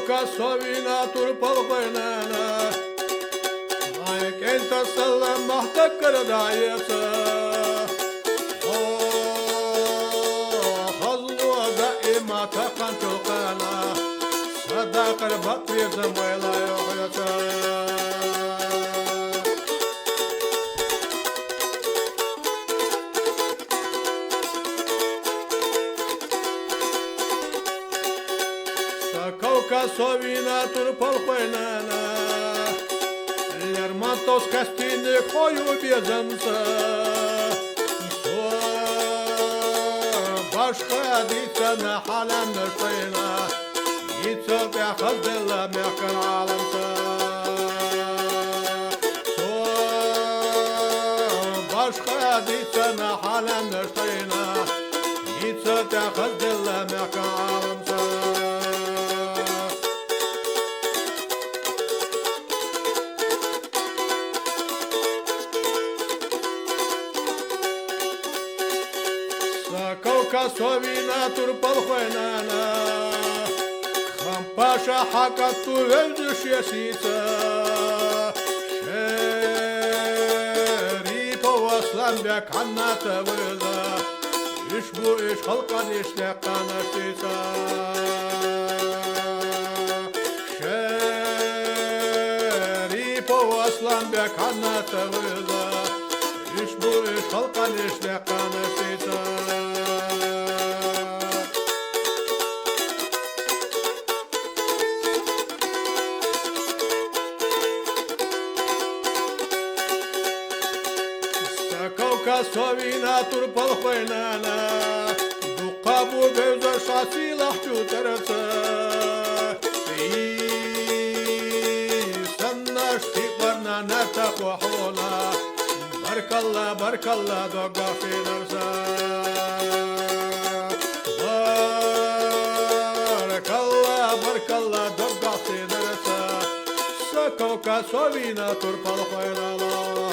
Kavkasovina turpal koynana ay kenta sallam mahta kırdayısı o hazlu da imata kantukana sadakar bakriza moyla yoyata Kavkasovina turpal koynana Lermontos kastini koyu bezimsa Başka ditsene halam nıştayna Yitsa be khazdilla mekar alamsa Başka ditsene halam nıştayna Yitsa be khazdilla mekar alamsa Kavkasovina turpal koynana Khampasha hakattu öldüş yesita Şerif ovaslan be kannata vıza İş bu iş halkan işle kanatisa Şerif ovaslan be kannata vıza İş bu iş halkan işle kanatisa Kavkasovina turpal koynana Duqabu bevza şasilah jutarsa Sannaş tiqlarna nata qohuna Barkallah barkallah doqa finarsa Barkallah barkallah doqa finarsa Kavkasovina turpal koynana